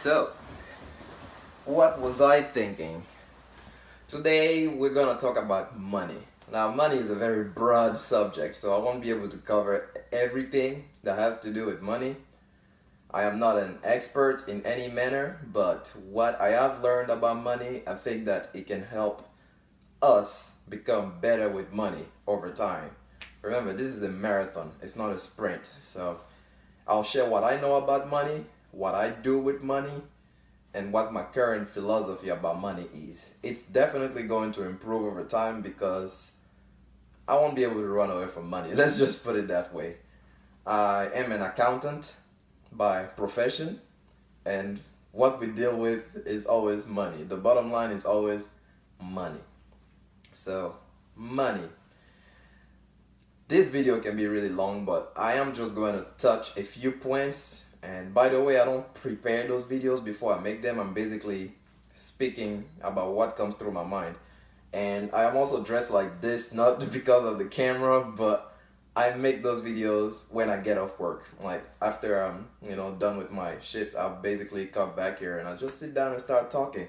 So, what was I thinking? Today we're gonna talk about money. Now, money is a very broad subject, so I won't be able to cover everything that has to do with money. I am not an expert in any manner, but what I have learned about money, I think that it can help us become better with money over time. Remember, this is a marathon, it's not a sprint. So, I'll share what I know about money, what I do with money, and what my current philosophy about money is. It's definitely going to improve over time because I won't be able to run away from money. Let's just put it that way. I am an accountant by profession, and what we deal with is always money. The bottom line is always money. So, money. This video can be really long, but I am just going to touch a few points. And by the way, I don't prepare those videos before I make them. I'm basically speaking about what comes through my mind. And I am also dressed like this, not because of the camera, but I make those videos when I get off work. Like after I'm, done with my shift, I'll basically come back here and I just sit down and start talking.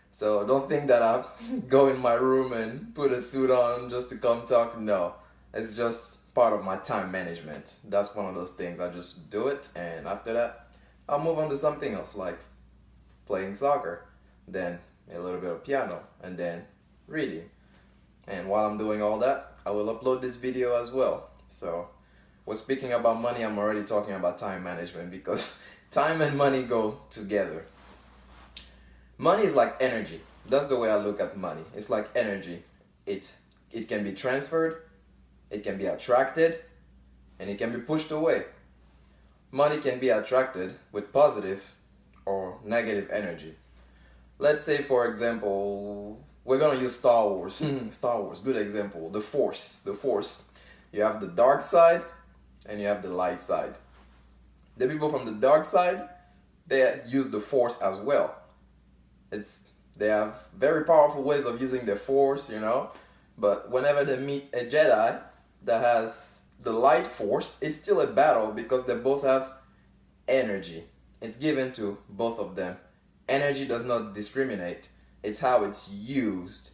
So don't think that I go in my room and put a suit on just to come talk. No, it's just part of my time management. That's one of those things. I just do it, and after that, I'll move on to something else, like playing soccer, then a little bit of piano, and then reading. And while I'm doing all that, I will upload this video as well. So, when speaking about money, I'm already talking about time management because time and money go together. Money is like energy. That's the way I look at money. It's like energy. It can be transferred, it can be attracted, and it can be pushed away. Money can be attracted with positive or negative energy. Let's say, for example, we're going to use Star Wars. Star Wars, good example. The Force. The Force. You have the dark side and you have the light side. The people from the dark side, they use the Force as well. They have very powerful ways of using the Force, but whenever they meet a Jedi that has the light force, it's still a battle because they both have energy. It's given to both of them. Energy does not discriminate. It's how it's used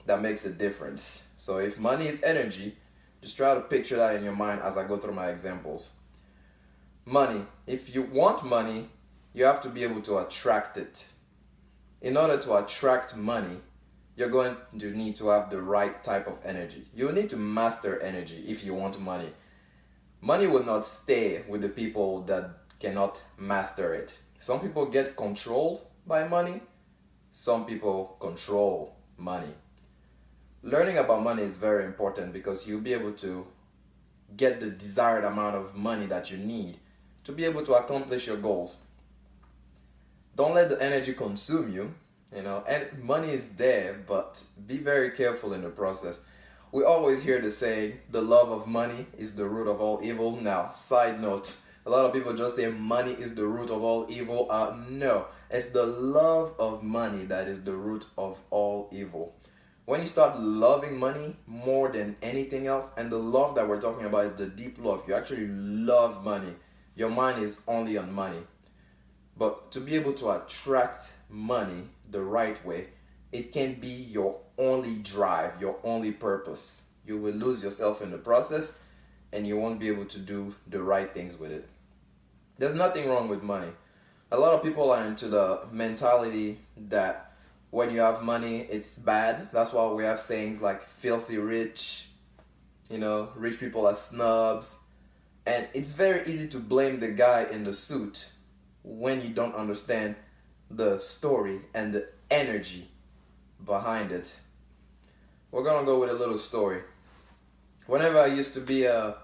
that makes a difference. So if money is energy, just try to picture that in your mind as I go through my examples. Money. If you want money, you have to be able to attract it. In order to attract money, you're going to need to have the right type of energy. You need to master energy if you want money. Money will not stay with the people that cannot master it. Some people get controlled by money. Some people control money. Learning about money is very important because you'll be able to get the desired amount of money that you need to be able to accomplish your goals. Don't let the energy consume you. And money is there, but be very careful in the process. We always hear the saying, the love of money is the root of all evil. Now, side note, a lot of people just say money is the root of all evil. No, it's the love of money that is the root of all evil. When you start loving money more than anything else, and the love that we're talking about is the deep love, you actually love money. Your mind is only on money. But to be able to attract money the right way, it can be your only drive, your only purpose. You will lose yourself in the process and you won't be able to do the right things with it. There's nothing wrong with money. A lot of people are into the mentality that when you have money, it's bad. That's why we have sayings like filthy rich, rich people are snobs. And it's very easy to blame the guy in the suit when you don't understand the story and the energy behind it. We're gonna go with a little story. Whenever I used to be a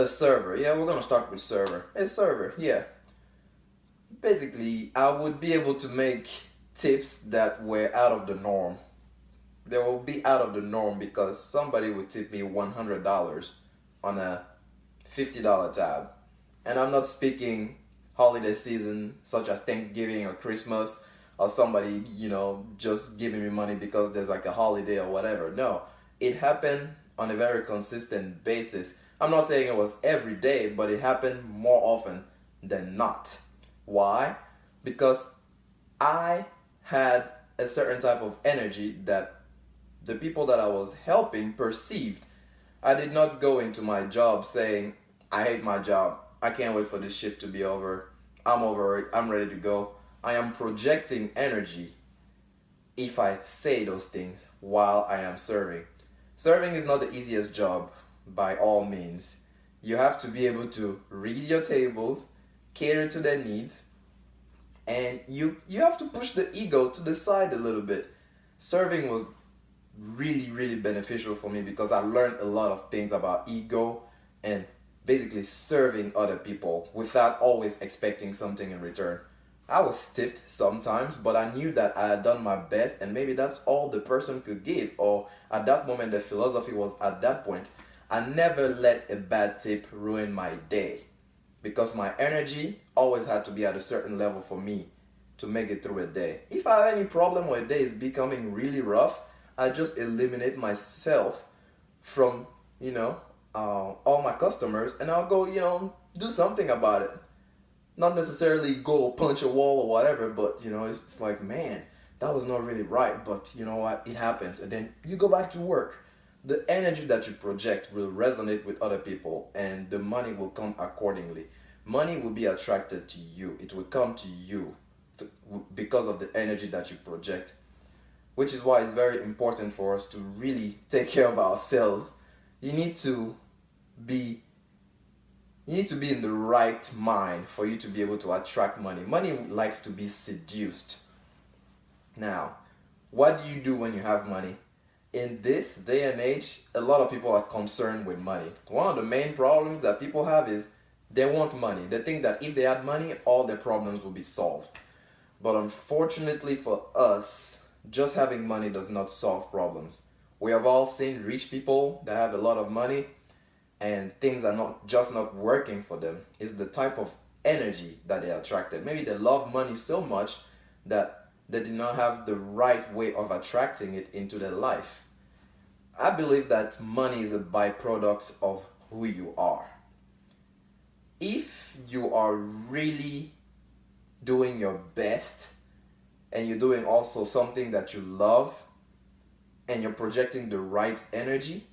server, we're gonna start with server. A server, basically, I would be able to make tips that were out of the norm. They will be out of the norm because somebody would tip me $100 on a $50 tab. And I'm not speaking holiday season such as Thanksgiving or Christmas, or somebody, just giving me money because there's like a holiday or whatever. No, it happened on a very consistent basis. I'm not saying it was every day, but it happened more often than not. Why? because I had a certain type of energy that the people that I was helping perceived. I did not go into my job saying, I hate my job. I can't wait for this shift to be over. I'm over it. I'm ready to go. I am projecting energy if I say those things while I am serving. Serving is not the easiest job by all means. You have to be able to read your tables, cater to their needs, and you have to push the ego to the side a little bit. Serving was really beneficial for me because I learned a lot of things about ego and basically serving other people without always expecting something in return. I was stiffed sometimes, but I knew that I had done my best and maybe that's all the person could give, or at that moment the philosophy was at that point. I never let a bad tip ruin my day because my energy always had to be at a certain level for me to make it through a day. If I have any problem or a day is becoming really rough, I just eliminate myself from, all my customers, and I'll go, do something about it. Not necessarily go punch a wall or whatever, but, it's like, man, that was not really right, but you know what, it happens. And then you go back to work. The energy that you project will resonate with other people, and the money will come accordingly. Money will be attracted to you. It will come to you because of the energy that you project, which is why it's very important for us to really take care of ourselves. You need to be in the right mind for you to be able to attract money. Money likes to be seduced. Now, what do you do when you have money? In this day and age, a lot of people are concerned with money. One of the main problems that people have is they want money. They think that if they had money, all their problems will be solved. But unfortunately for us, just having money does not solve problems. We have all seen rich people that have a lot of money and things are not working for them. It's the type of energy that they attracted. Maybe they love money so much that they did not have the right way of attracting it into their life. I believe that money is a byproduct of who you are. If you are really doing your best and you're doing also something that you love and you're projecting the right energy,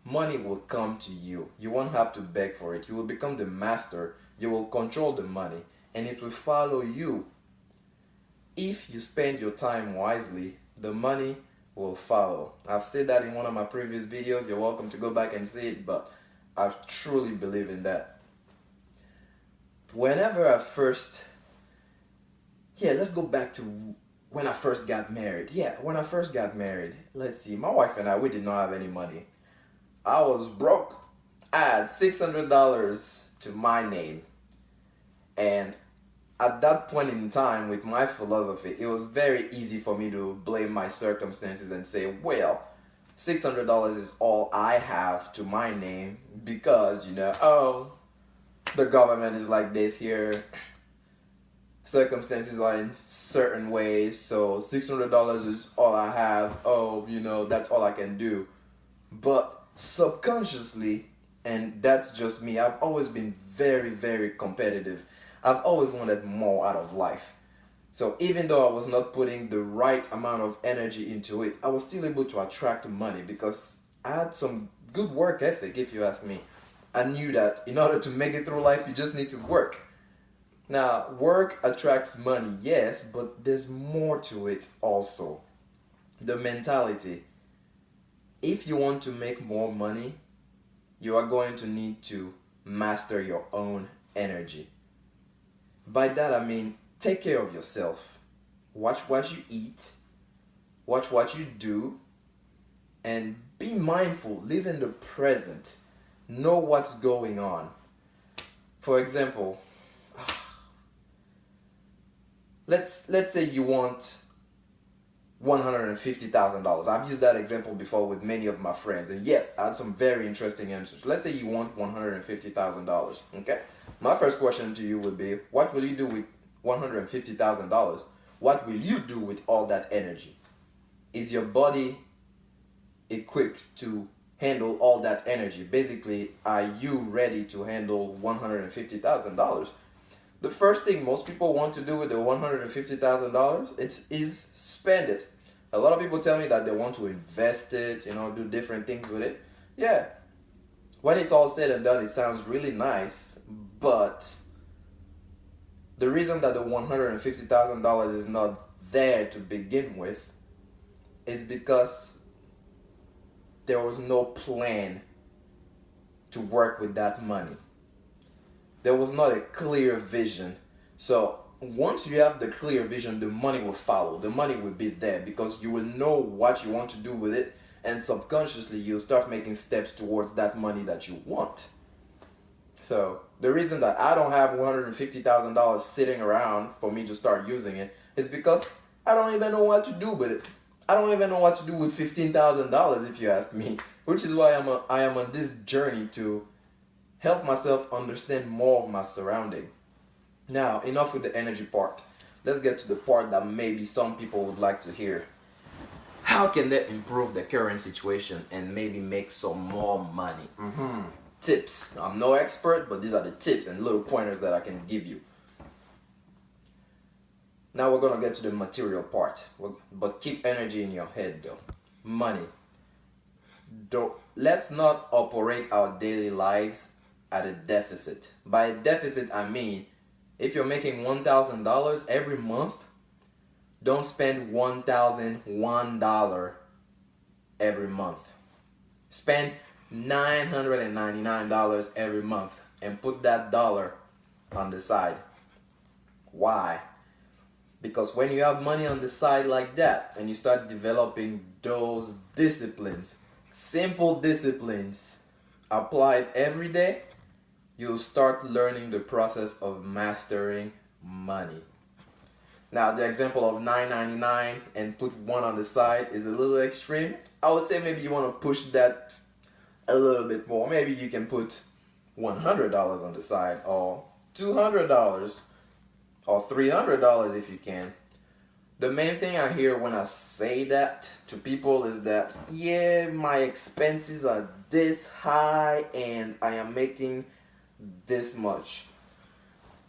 money will come to you. You won't have to beg for it. You will become the master. You will control the money and it will follow you. If you spend your time wisely, the money will follow. I've said that in one of my previous videos. You're welcome to go back and see it, but I truly believe in that. Let's go back to when I first got married. When I first got married, let's see, my wife and I, we did not have any money. I was broke. I had $600 to my name. And at that point in time, with my philosophy, it was very easy for me to blame my circumstances and say, well, $600 is all I have to my name because, the government is like this here. Circumstances are in certain ways, so $600 is all I have. That's all I can do. But subconsciously, and that's just me, I've always been very competitive. I've always wanted more out of life. So even though I was not putting the right amount of energy into it, I was still able to attract money because I had some good work ethic, if you ask me. I knew that in order to make it through life, you just need to work. Now, work attracts money, yes, but there's more to it also. The mentality. If you want to make more money, you are going to need to master your own energy. By that I mean, take care of yourself. Watch what you eat. Watch what you do. And be mindful. Live in the present. Know what's going on. For example, let's say you want $150,000. I've used that example before with many of my friends, and yes, I had some very interesting answers. Let's say you want $150,000. Okay, my first question to you would be, what will you do with $150,000? What will you do with all that energy? Is your body equipped to handle all that energy? Basically, are you ready to handle $150,000? The first thing most people want to do with the $150,000 is spend it. A lot of people tell me that they want to invest it, do different things with it. Yeah, when it's all said and done, it sounds really nice, but the reason that the $150,000 is not there to begin with is because there was no plan to work with that money. There was not a clear vision. So once you have the clear vision, the money will follow. The money will be there because you will know what you want to do with it, and subconsciously you'll start making steps towards that money that you want. So the reason that I don't have $150,000 sitting around for me to start using it is because I don't even know what to do with it. I don't even know what to do with $15,000 if you ask me, which is why I am on this journey to help myself understand more of my surrounding. Now, enough with the energy part. Let's get to the part that maybe some people would like to hear. How can they improve the current situation and maybe make some more money? Tips. I'm no expert, but these are the tips and little pointers that I can give you. Now we're gonna get to the material part, but keep energy in your head though. Money. Let's not operate our daily lives at a deficit. By a deficit, I mean if you're making $1,000 every month, don't spend $1,001 every month. Spend $999 every month and put that dollar on the side. Why? Because when you have money on the side like that and you start developing those disciplines, simple disciplines applied every day, you'll start learning the process of mastering money. Now, the example of $9.99 and put one on the side is a little extreme. I would say maybe you want to push that a little bit more. Maybe you can put $100 on the side, or $200, or $300 if you can. The main thing I hear when I say that to people is that, yeah, my expenses are this high and I am making this much.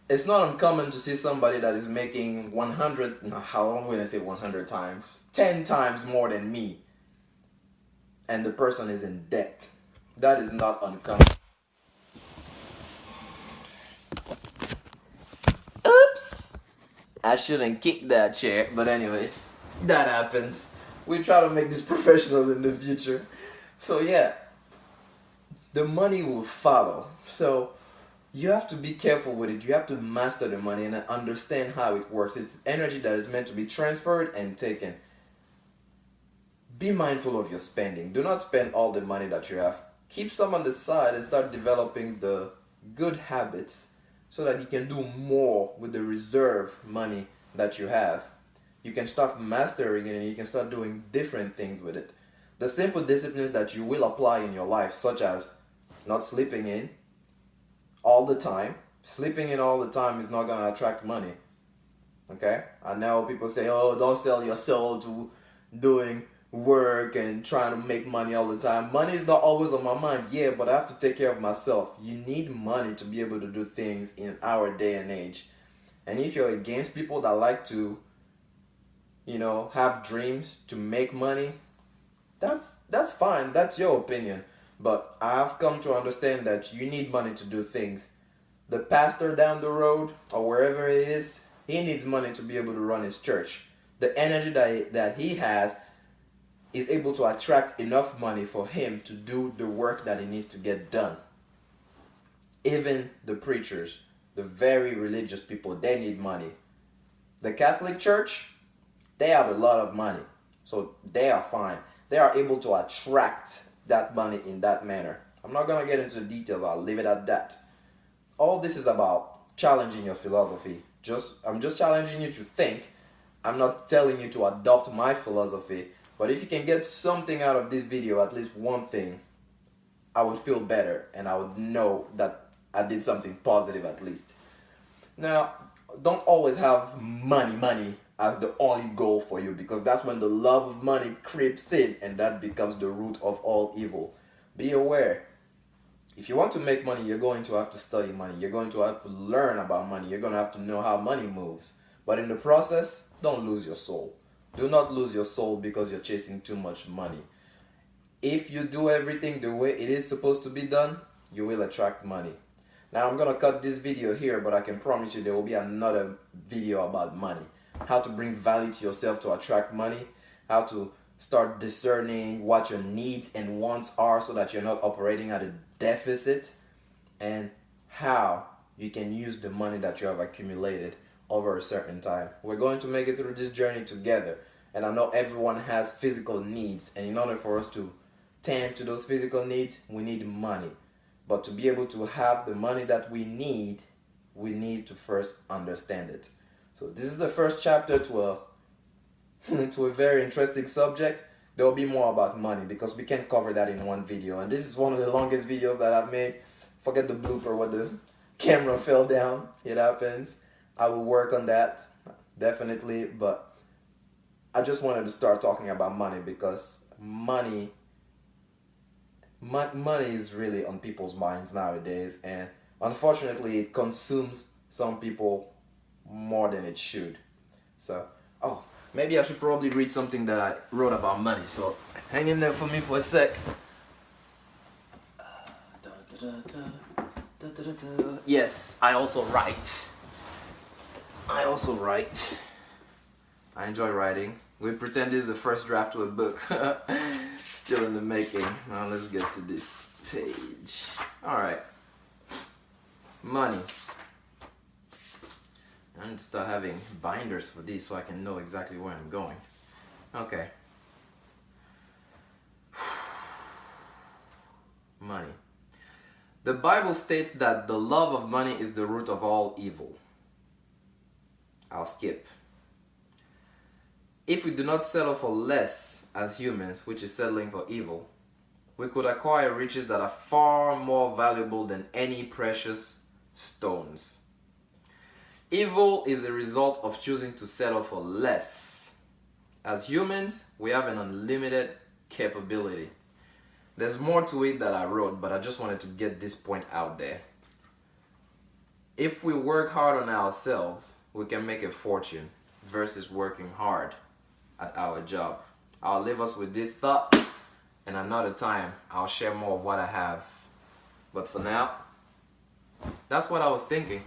It's not uncommon to see somebody that is making 100, how am I going to say 100 times? 10 times more than me. And the person is in debt. That is not uncommon. Oops! I shouldn't kick that chair, but anyways, that happens. We try to make this professional in the future. So yeah, the money will follow. So you have to be careful with it. You have to master the money and understand how it works. It's energy that is meant to be transferred and taken. Be mindful of your spending. Do not spend all the money that you have. Keep some on the side and start developing the good habits so that you can do more with the reserve money that you have. You can start mastering it and you can start doing different things with it. The simple disciplines that you will apply in your life, such as not sleeping in all the time. Sleeping in all the time is not going to attract money. Okay? I know people say, oh, don't sell your soul to doing work and trying to make money all the time. Money is not always on my mind, yeah, but I have to take care of myself. You need money to be able to do things in our day and age. And if you're against people that like to, have dreams to make money, that's fine. That's your opinion. But I've come to understand that you need money to do things. The pastor down the road or wherever it is, he needs money to be able to run his church. The energy that he has is able to attract enough money for him to do the work that he needs to get done. Even the preachers, the very religious people, they need money. The Catholic Church, they have a lot of money, so they are fine. They are able to attract that money in that manner. I'm not going to get into the details. I'll leave it at that. All this is about challenging your philosophy. I'm just challenging you to think. I'm not telling you to adopt my philosophy. But if you can get something out of this video, at least one thing, I would feel better and I would know that I did something positive at least. Now, don't always have money as the only goal for you, because that's when the love of money creeps in and that becomes the root of all evil. Be aware. If you want to make money, you're going to have to study money. You're going to have to learn about money. You're going to have to know how money moves. But in the process, don't lose your soul. Do not lose your soul because you're chasing too much money. If you do everything the way it is supposed to be done, you will attract money. Now I'm gonna cut this video here, but I can promise you there will be another video about money. How to bring value to yourself to attract money, how to start discerning what your needs and wants are so that you're not operating at a deficit, and how you can use the money that you have accumulated over a certain time. We're going to make it through this journey together, and I know everyone has physical needs, and in order for us to tend to those physical needs, we need money. But to be able to have the money that we need to first understand it. So this is the first chapter to a to a very interesting subject. There will be more about money because we can't cover that in one video. And this is one of the longest videos that I've made. Forget the blooper where the camera fell down. It happens. I will work on that, definitely. But I just wanted to start talking about money because money is really on people's minds nowadays, and unfortunately it consumes some people more than it should. So, oh, maybe I should probably read something that I wrote about money, so hang in there for me for a sec. Yes, I also write. I enjoy writing. We pretend this is the first draft to a book. Still in the making. Now let's get to this page. Alright. Money. I need to start having binders for these so I can know exactly where I'm going. Okay. Money. The Bible states that the love of money is the root of all evil. I'll skip. If we do not settle for less as humans, which is settling for evil, we could acquire riches that are far more valuable than any precious stones. Evil is a result of choosing to settle for less. As humans, we have an unlimited capability. There's more to it that I wrote, but I just wanted to get this point out there. If we work hard on ourselves, we can make a fortune versus working hard at our job. I'll leave us with this thought, and another time I'll share more of what I have. But for now, that's what I was thinking.